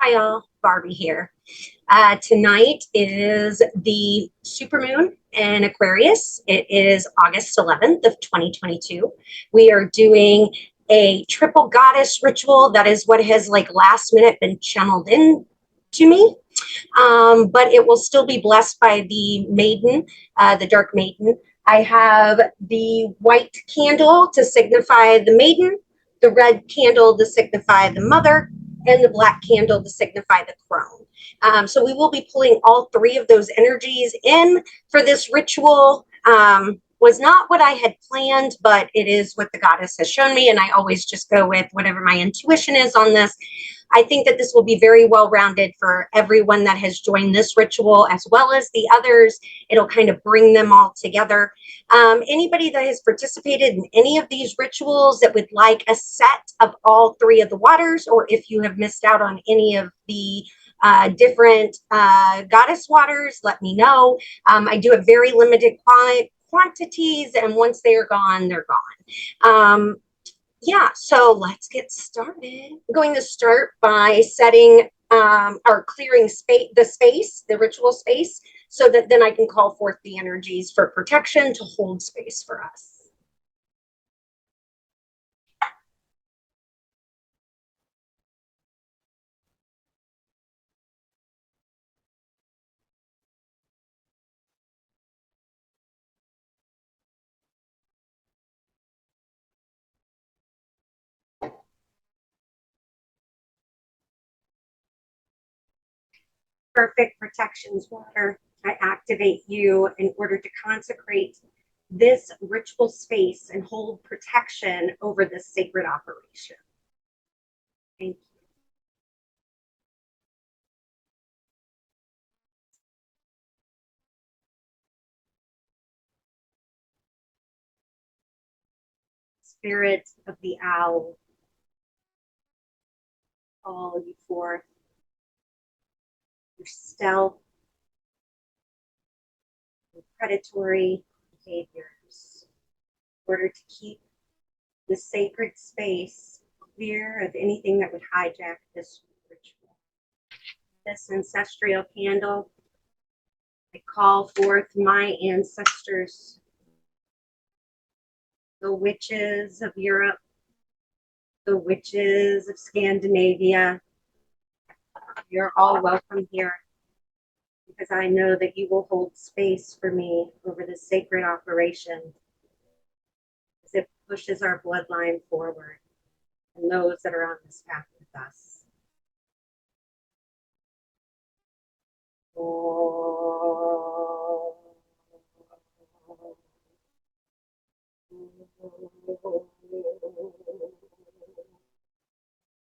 Hi all, Barbie here. Tonight is the supermoon in Aquarius. It is August 11th of 2022. We are doing a triple goddess ritual. That is what has last minute been channeled in to me. But it will still be blessed by the maiden, the dark maiden. I have the white candle to signify the maiden, the red candle to signify the mother, and the black candle to signify the crone. So we will be pulling all three of those energies in for this ritual. Was not what I had planned, but it is what the goddess has shown me, and I always just go with whatever my intuition is on this. I think that this will be very well-rounded for everyone that has joined this ritual as well as the others. It'll kind of bring them all together. Anybody that has participated in any of these rituals that would like a set of all three of the waters, or if you have missed out on any of the different goddess waters, let me know. I do have very limited quantities, and once they are gone, they're gone. Yeah, so let's get started. I'm going to start by setting or clearing the ritual space, so that then I can call forth the energies for protection to hold space for us. Perfect protections water. I activate you in order to consecrate this ritual space and hold protection over this sacred operation. Thank you. Spirit of the owl, call you forth your stealth, your predatory behaviors, in order to keep the sacred space clear of anything that would hijack this ritual. This ancestral candle, I call forth my ancestors, the witches of Europe, the witches of Scandinavia. You're all welcome here, because I know that you will hold space for me over this sacred operation as it pushes our bloodline forward and those that are on this path with us.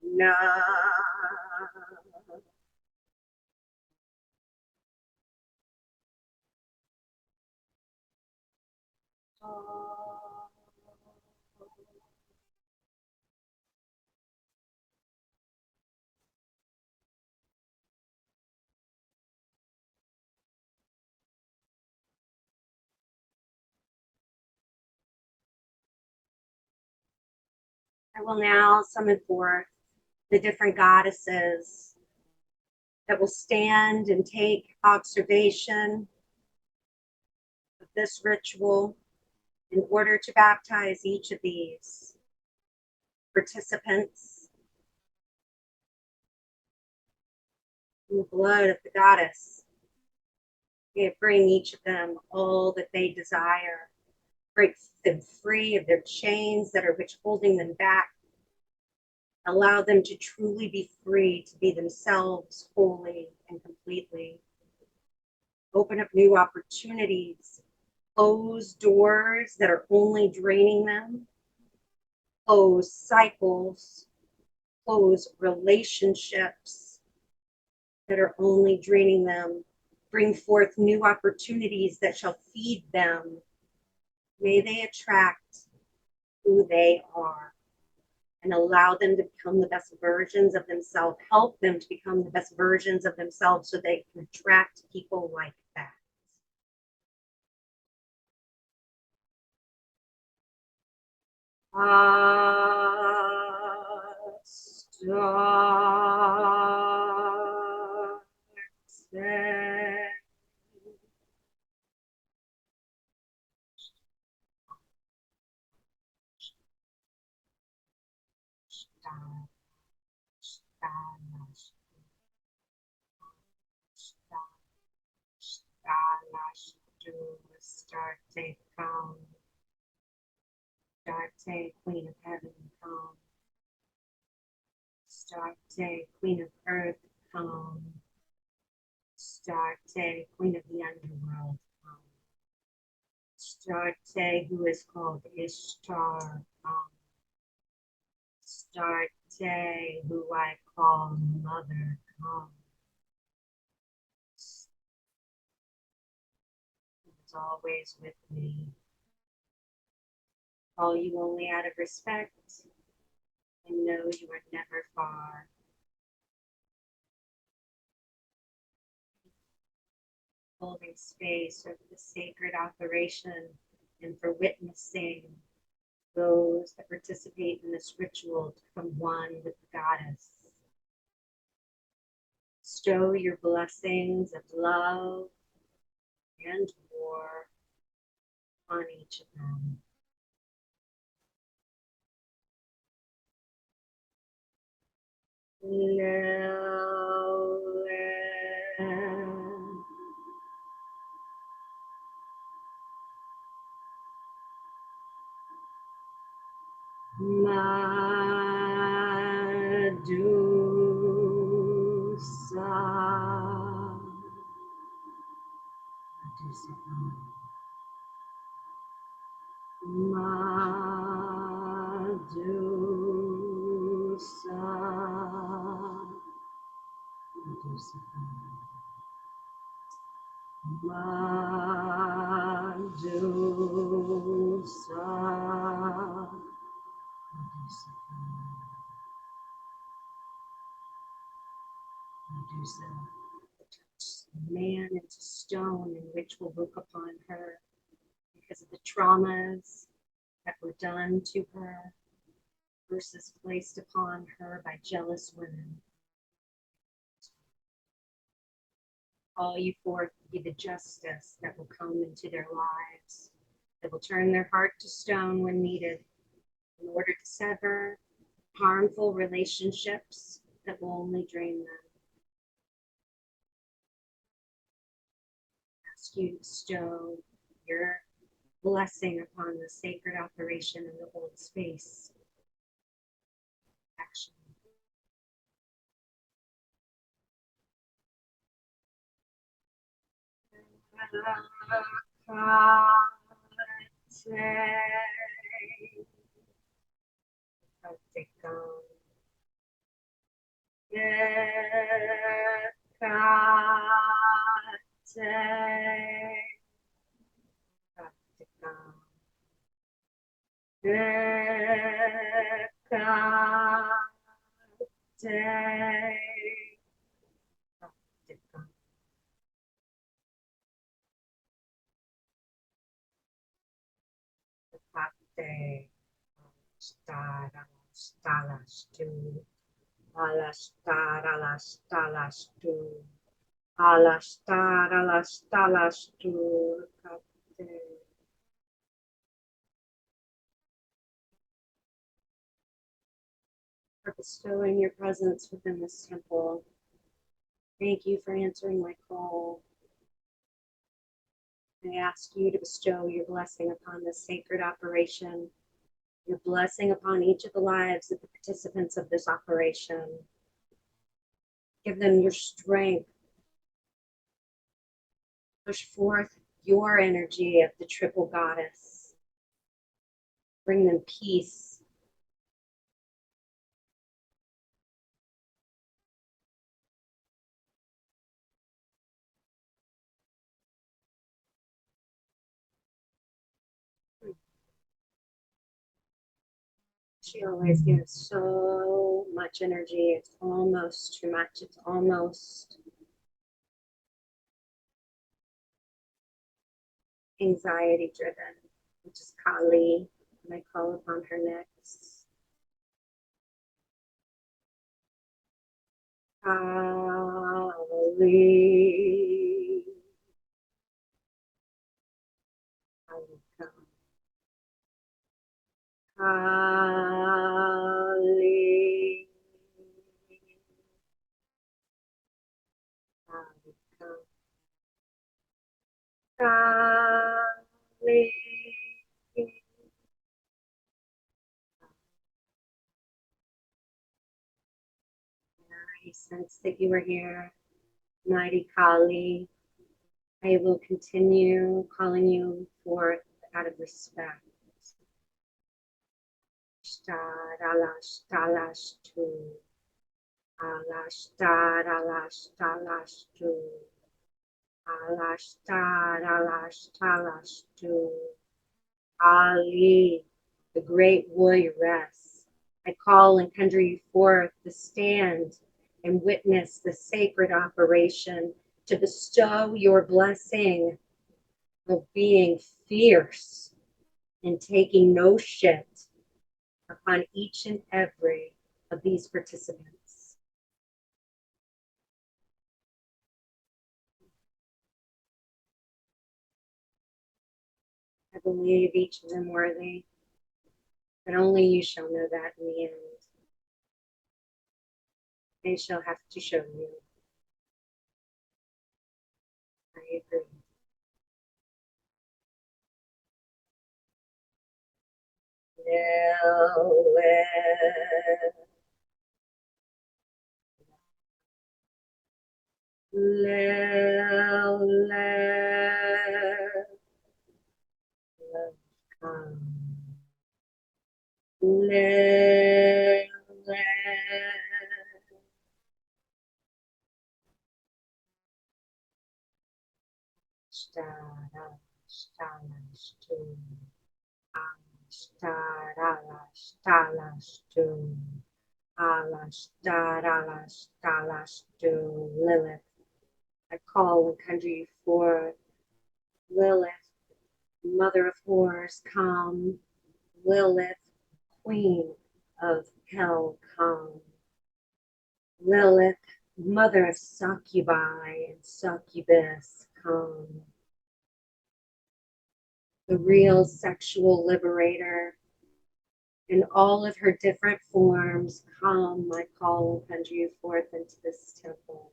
Na. I will now summon forth the different goddesses that will stand and take observation of this ritual in order to baptize each of these participants in the blood of the goddess. We bring each of them all that they desire. Break them free of their chains that are holding them back. Allow them to truly be free to be themselves wholly and completely. Open up new opportunities. Close doors that are only draining them. Close cycles. Close relationships that are only draining them. Bring forth new opportunities that shall feed them. May they attract who they are and allow them to become the best versions of themselves. Help them to become the best versions of themselves so they can attract people like that. Stop. do Astarte, come. Astarte, Queen of Heaven, come. Astarte, Queen of Earth, come. Astarte, Queen of the Underworld, come. Astarte, who is called Ishtar, come. Astarte, who I call Mother, come. Is always with me. Call you only out of respect, and know you are never far. Holding space for the sacred operation and for witnessing those that participate in this ritual to become one with the goddess. Bestow your blessings of love and war on each of them. Man into stone, in which will look upon her because of the traumas that were done to her versus placed upon her by jealous women. Call you forth to be the justice that will come into their lives, that will turn their heart to stone when needed in order to sever harmful relationships that will only drain them. Ask you to bestow your blessing upon the sacred operation in the old space. Action. For bestowing your presence within this temple. Thank you for answering my call. I ask you to bestow your blessing upon this sacred operation, your blessing upon each of the lives of the participants of this operation. Give them your strength. Push forth your energy of the triple goddess. Bring them peace. She always gives so much energy. It's almost too much. It's almost anxiety driven, which is Kali, and I call upon her next. Kali. Kali, come. Kali. Kali, come. Kali. I sense that you are here, mighty Kali. I will continue calling you forth out of respect. Alash, Alash, tu. Alash, Alash, Alash, tu. Alash, Alash, Alash, tu. Ali, the great warrioress, I call and conjure you forth to stand and witness the sacred operation to bestow your blessing of being fierce and taking no shit upon each and every of these participants. I believe each of them worthy, but only you shall know that in the end. They shall have to show you. I agree. Lilith, I call and conjure you forth. Lilith, mother of horrors, come. Lilith, queen of hell, come. Lilith, mother of succubi and succubus, come. The real sexual liberator, in all of her different forms, come, I call and conjure you forth into this temple.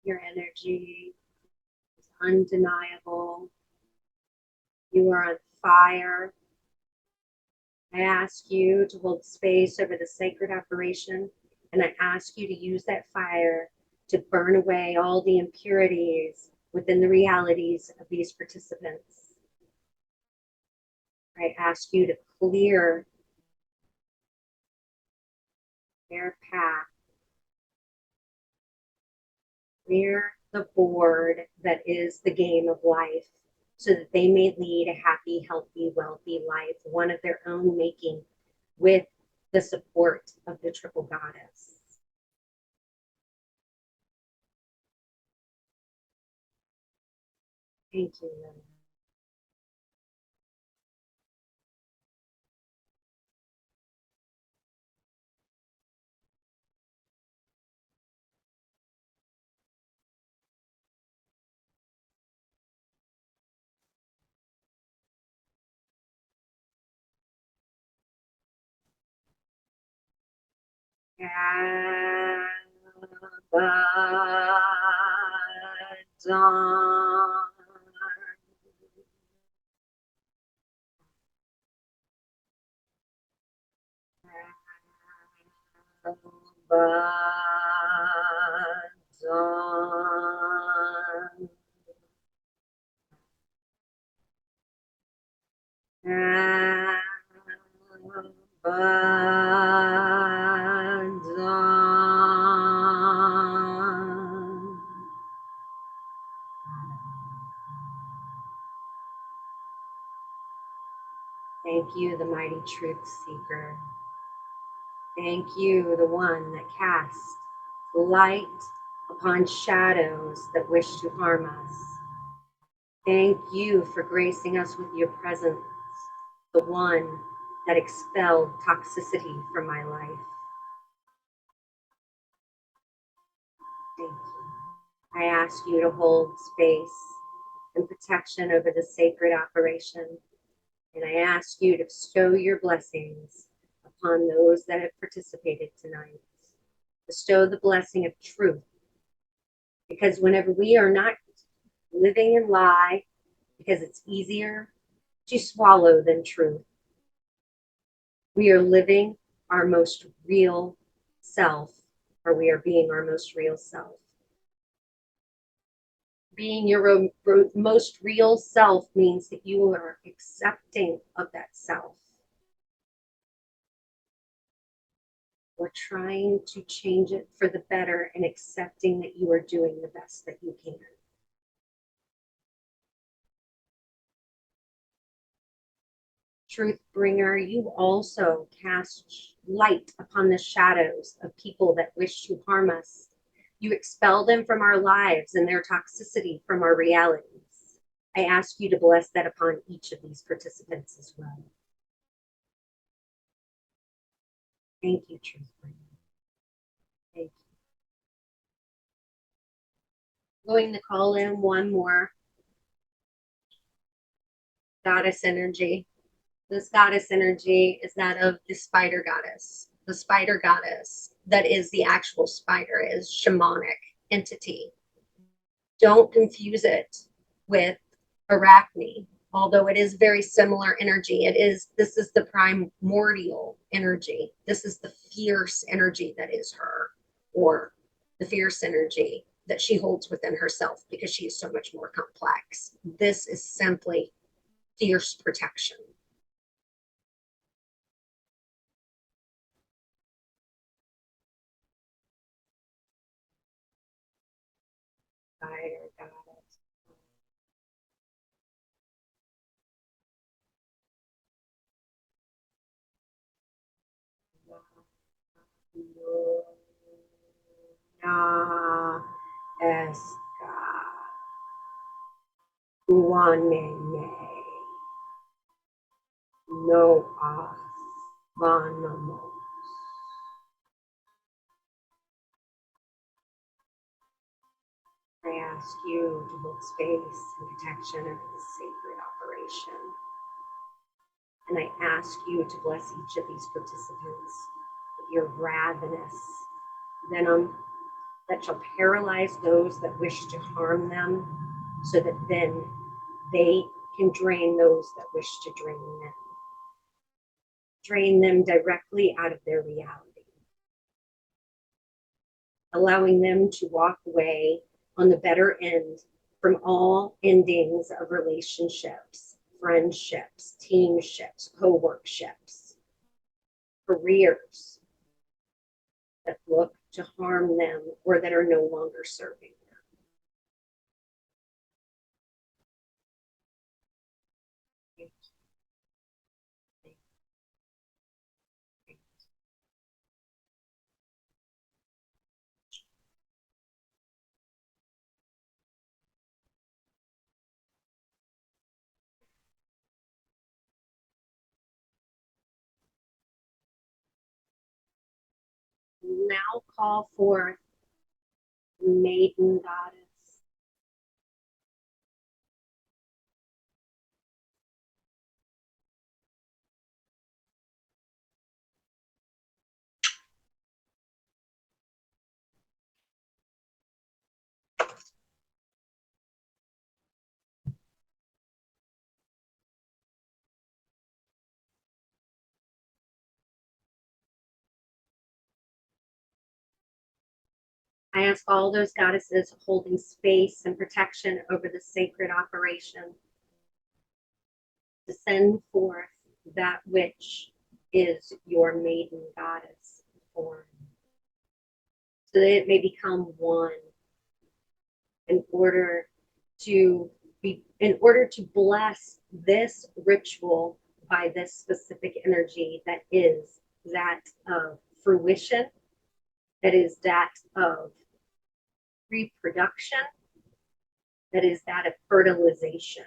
Your energy is undeniable. You are on fire. I ask you to hold space over the sacred operation, and I ask you to use that fire to burn away all the impurities within the realities of these participants. I ask you to clear their path, clear the board that is the game of life, so that they may lead a happy, healthy, wealthy life, one of their own making, with the support of the triple goddess. Thank you, Lily. Thank you, the mighty truth seeker. Thank you, the one that casts light upon shadows that wish to harm us. Thank you for gracing us with your presence, the one that expelled toxicity from my life. Thank you. I ask you to hold space and protection over the sacred operation, and I ask you to bestow your blessings upon those that have participated tonight. Bestow the blessing of truth, because whenever we are not living in lie, because it's easier to swallow than truth, We are living our most real self, or we are being our most real self. Being your most real self means that you are accepting of that self. We're trying to change it for the better and accepting that you are doing the best that you can. Truth bringer, you also cast light upon the shadows of people that wish to harm us. You expel them from our lives and their toxicity from our realities. I ask you to bless that upon each of these participants as well. Thank you, Truth bringer. Thank you. Going to call in one more goddess energy. This goddess energy is that of the spider goddess. The spider goddess that is the actual spider is shamanic entity. Don't confuse it with Arachne, although it is very similar energy. This is the primordial energy. This is the fierce energy that is her, or the fierce energy that she holds within herself because she is so much more complex. This is simply fierce protection. Spider goddess. Na esca guanene no as vanamos. I ask you to hold space and protection over this sacred operation. And I ask you to bless each of these participants with your ravenous venom that shall paralyze those that wish to harm them, so that then they can drain those that wish to drain them. Drain them directly out of their reality, allowing them to walk away on the better end from all endings of relationships, friendships, teamships, co-workships, careers that look to harm them or that are no longer serving them. Now call forth Maiden Goddess. I ask all those goddesses holding space and protection over the sacred operation to send forth that which is your maiden goddess form, so that it may become one in order to bless this ritual by this specific energy that is that of fruition, that is that of reproduction, that is that of fertilization.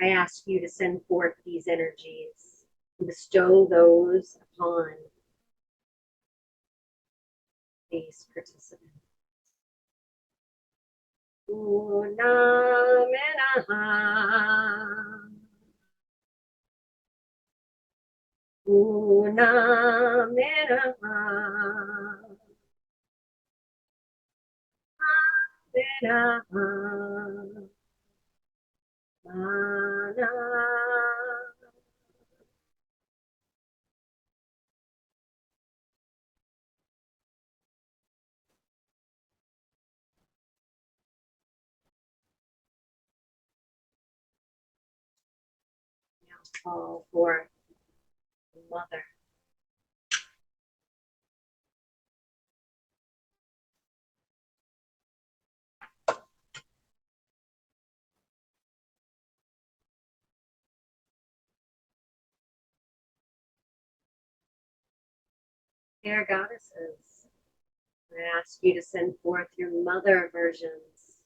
I ask you to send forth these energies and bestow those upon these participants. Una menaha. Una menaha. Menaha. Mana. call for Mother. Dear goddesses, I ask you to send forth your mother versions,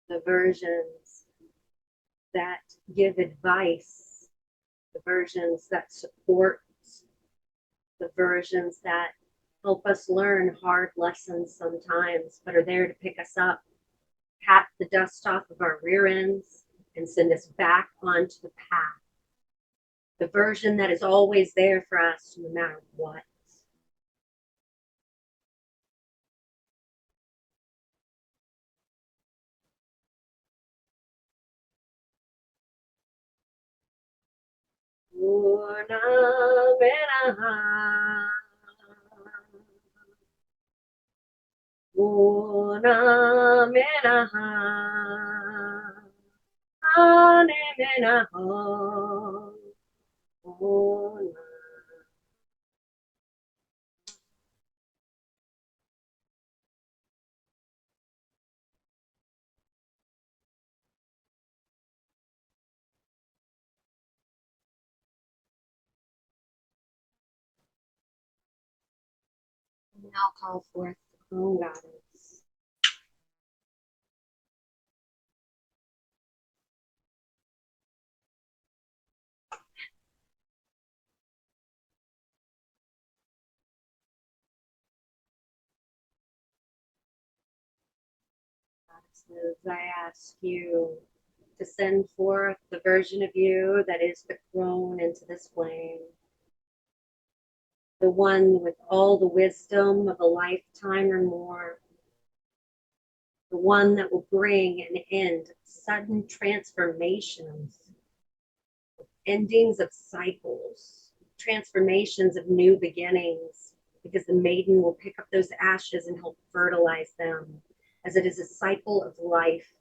the versions that give advice, the versions that support, the versions that help us learn hard lessons sometimes, but are there to pick us up, pat the dust off of our rear ends, and send us back onto the path. The version that is always there for us no matter what. Una menaha, una menaha, ane menaha, una. Now call forth the Moon Goddess. Goddesses, I ask you to send forth the version of you that is the crone into this flame. The one with all the wisdom of a lifetime or more. The one that will bring an end, sudden transformations, endings of cycles, transformations of new beginnings, because the maiden will pick up those ashes and help fertilize them, as it is a cycle of life.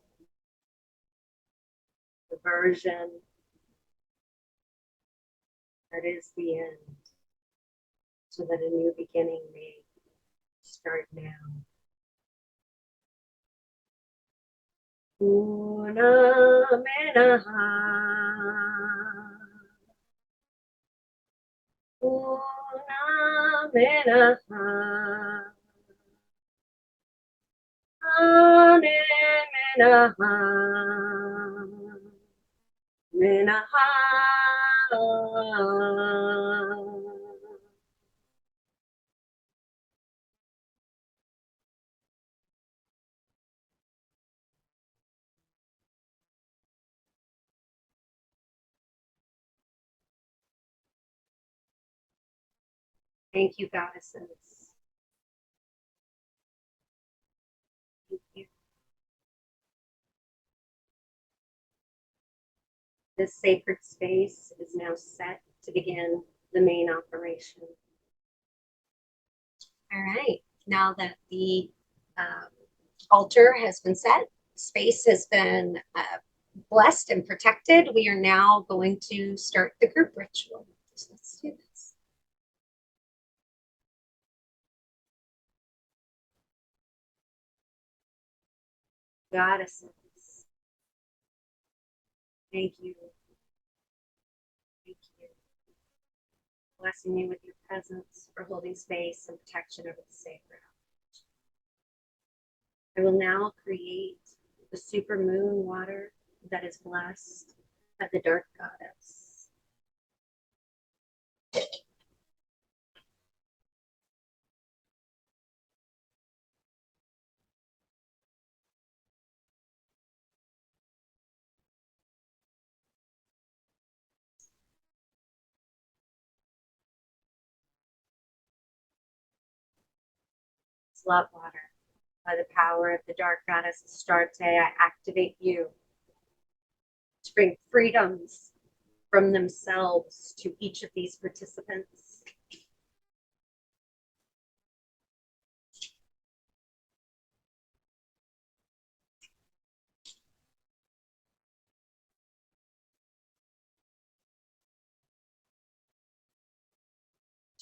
The version that is the end, so that a new beginning may start now. Una menaha, una menaha, ane menaha, menaha. Thank you, goddesses. Thank you. This sacred space is now set to begin the main operation. All right, now that the altar has been set, space has been blessed and protected, we are now going to start the group ritual. So let's do this. Goddesses, thank you. Thank you. Blessing you with your presence for holding space and protection over the sacred. I will now create the supermoon water that is blessed by the dark goddess. Love water. By the power of the dark goddess Astarte, I activate you to bring freedoms from themselves to each of these participants.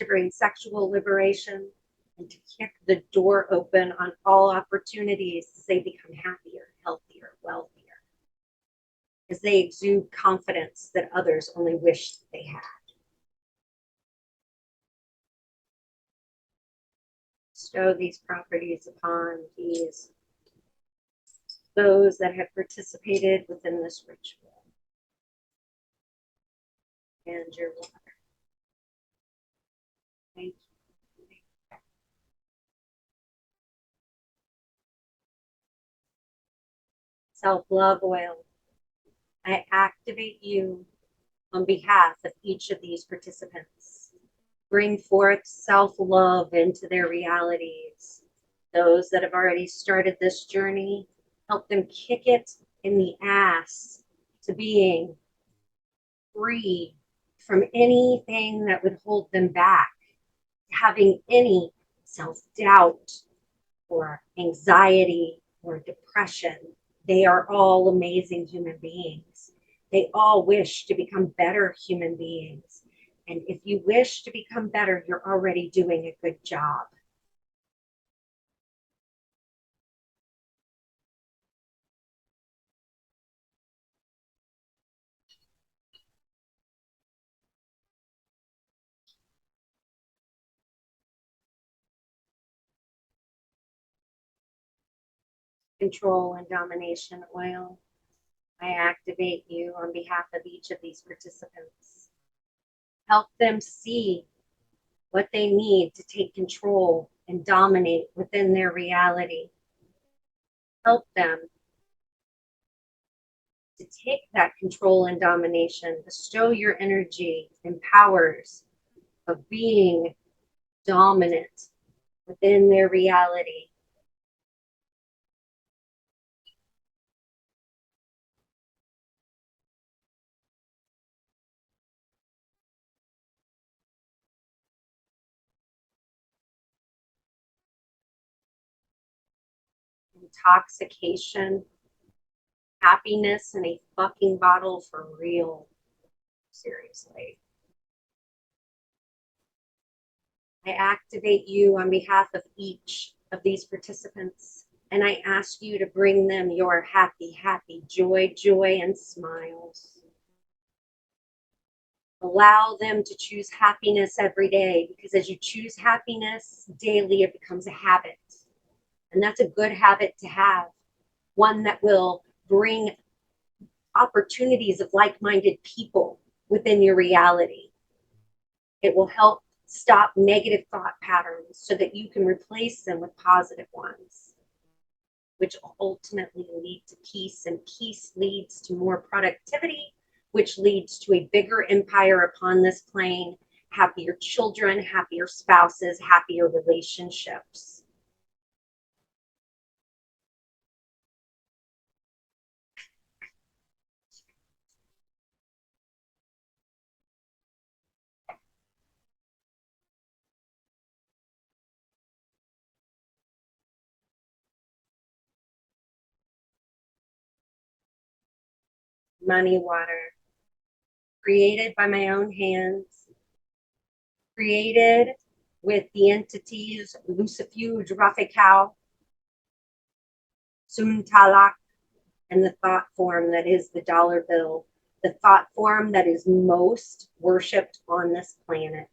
to bring sexual liberation, and to kick the door open on all opportunities as they become happier, healthier, wealthier, as they exude confidence that others only wish they had. Bestow these properties upon those that have participated within this ritual. And your water. Thank you. Self-love oil. I activate you on behalf of each of these participants. Bring forth self-love into their realities. Those that have already started this journey, help them kick it in the ass to being free from anything that would hold them back, having any self-doubt or anxiety or depression. They are all amazing human beings. They all wish to become better human beings. And if you wish to become better, you're already doing a good job. Control and domination oil. I activate you on behalf of each of these participants. Help them see what they need to take control and dominate within their reality. Help them to take that control and domination, bestow your energy and powers of being dominant within their reality. Intoxication, happiness in a fucking bottle for real. Seriously. I activate you on behalf of each of these participants, and I ask you to bring them your happy, happy joy, and smiles. Allow them to choose happiness every day, because as you choose happiness daily, it becomes a habit. And that's a good habit to have, one that will bring opportunities of like-minded people within your reality. It will help stop negative thought patterns so that you can replace them with positive ones, which will ultimately lead to peace, and peace leads to more productivity, which leads to a bigger empire upon this plane, happier children, happier spouses, happier relationships. Money water, created by my own hands, created with the entities Lucifuge Rafekau, Sumtalak, and the thought form that is the dollar bill, the thought form that is most worshipped on this planet.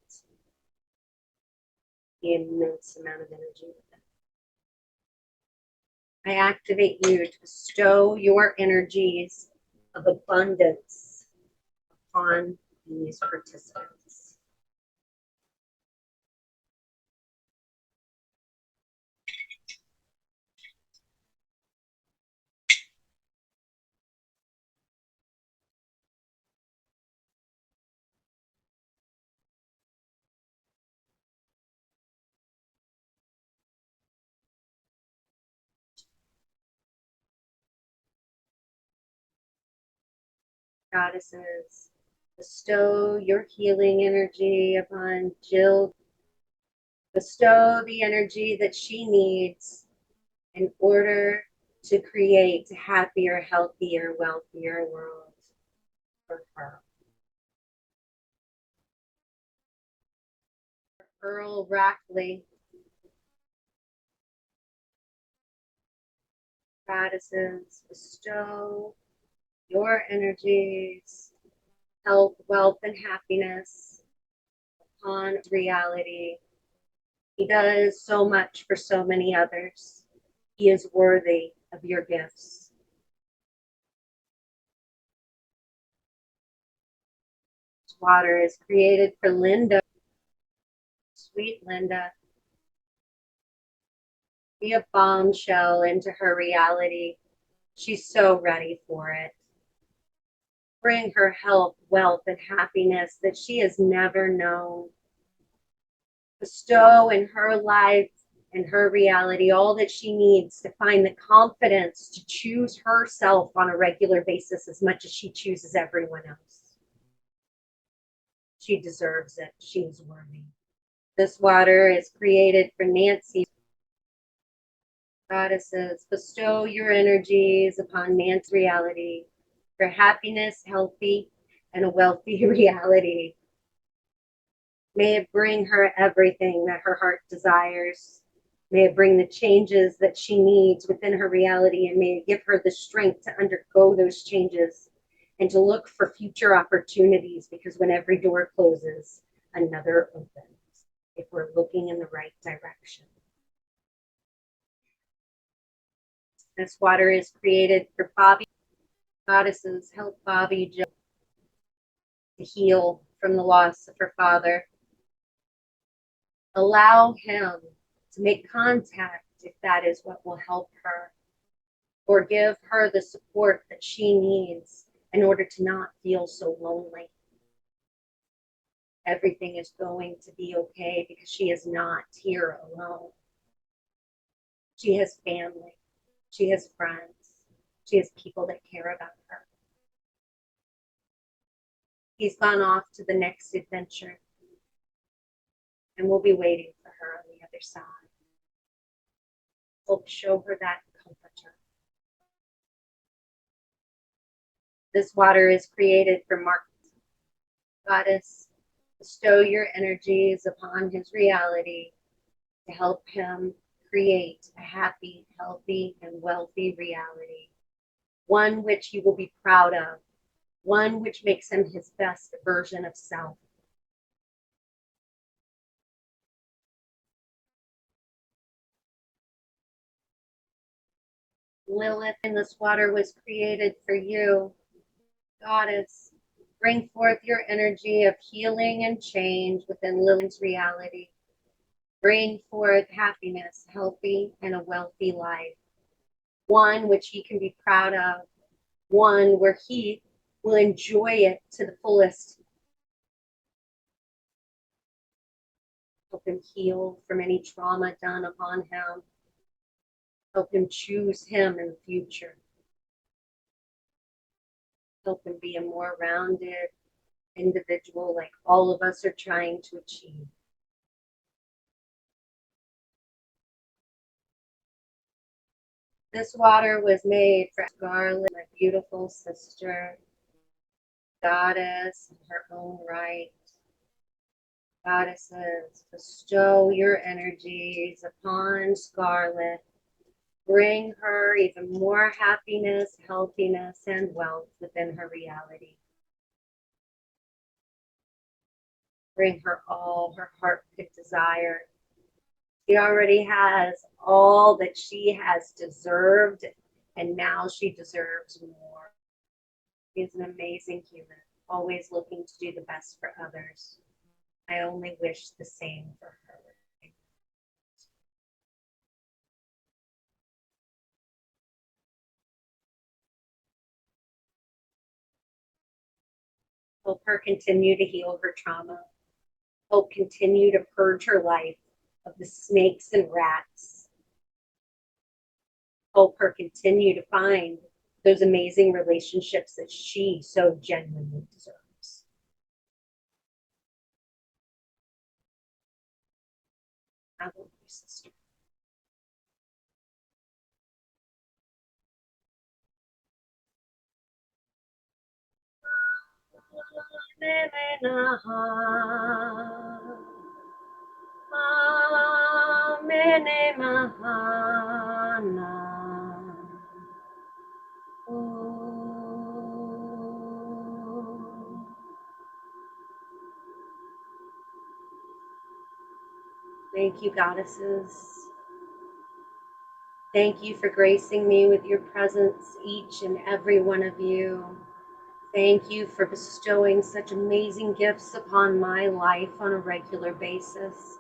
The immense amount of energy with it. I activate you to bestow your energies of abundance upon these participants. Goddesses, bestow your healing energy upon Jill. Bestow the energy that she needs in order to create a happier, healthier, wealthier world for her. Earl Rackley, goddesses, bestow your energies, health, wealth, and happiness upon reality. He does so much for so many others. He is worthy of your gifts. This water is created for Linda. Sweet Linda. Be a bombshell into her reality. She's so ready for it. Bring her health, wealth, and happiness that she has never known. Bestow in her life and her reality all that she needs to find the confidence to choose herself on a regular basis as much as she chooses everyone else. She deserves it. She is worthy. This water is created for Nancy. Goddesses, bestow your energies upon Nancy's reality for happiness, healthy, and a wealthy reality. May it bring her everything that her heart desires. May it bring the changes that she needs within her reality, and may it give her the strength to undergo those changes and to look for future opportunities, because when every door closes, another opens if we're looking in the right direction. This water is created for Bobby. Goddesses, help Bobby to heal from the loss of her father. Allow him to make contact if that is what will help her, or give her the support that she needs in order to not feel so lonely. Everything is going to be okay because she is not here alone. She has family. She has friends. She has people that care about her. He's gone off to the next adventure, and we'll be waiting for her on the other side. We'll show her that comforter. This water is created for Mark. Goddess, bestow your energies upon his reality to help him create a happy, healthy, and wealthy reality. One which he will be proud of. One which makes him his best version of self. Lilith, in this water was created for you. Goddess, bring forth your energy of healing and change within Lilith's reality. Bring forth happiness, healthy, and a wealthy life. One which he can be proud of. One where he will enjoy it to the fullest. Help him heal from any trauma done upon him. Help him choose him in the future. Help him be a more rounded individual like all of us are trying to achieve. This water was made for Scarlet, my beautiful sister, goddess in her own right. Goddesses, bestow your energies upon Scarlet. Bring her even more happiness, healthiness, and wealth within her reality. Bring her all her heart could desire. She already has all that she has deserved, and now she deserves more. She's an amazing human, always looking to do the best for others. I only wish the same for her. Help her continue to heal her trauma. Help continue to purge her life of the snakes and rats. Help her continue to find those amazing relationships that she so genuinely deserves. I love you, sister. Ene Mahana. Thank you, goddesses. Thank you for gracing me with your presence, each and every one of you. Thank you for bestowing such amazing gifts upon my life on a regular basis.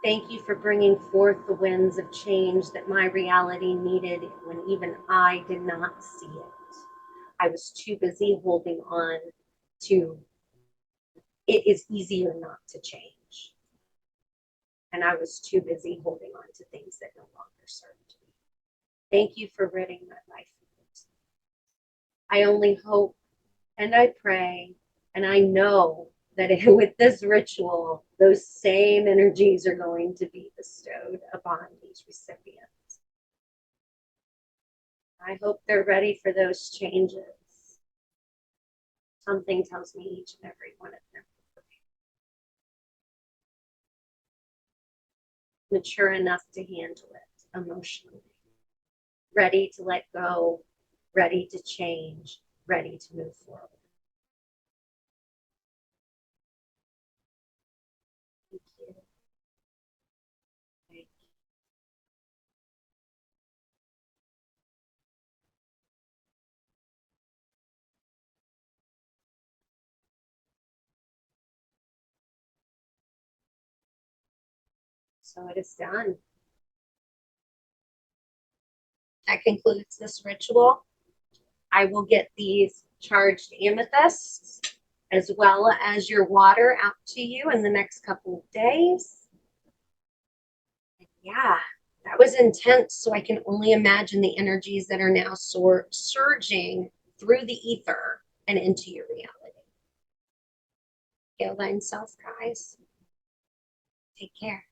Thank you for bringing forth the winds of change that my reality needed when even I did not see it. I was too busy holding on to it is easier not to change. And I was too busy holding on to things that no longer served me. Thank you for ridding my life. I only hope and I pray and I know that with this ritual, those same energies are going to be bestowed upon these recipients. I hope they're ready for those changes. Something tells me each and every one of them are mature enough to handle it emotionally, ready to let go, ready to change, ready to move forward. Thank you. Thank you. So it is done. That concludes this ritual. I will get these charged amethysts as well as your water out to you in the next couple of days. Yeah, that was intense. So I can only imagine the energies that are now surging through the ether and into your reality. Hail thine self, guys. Take care.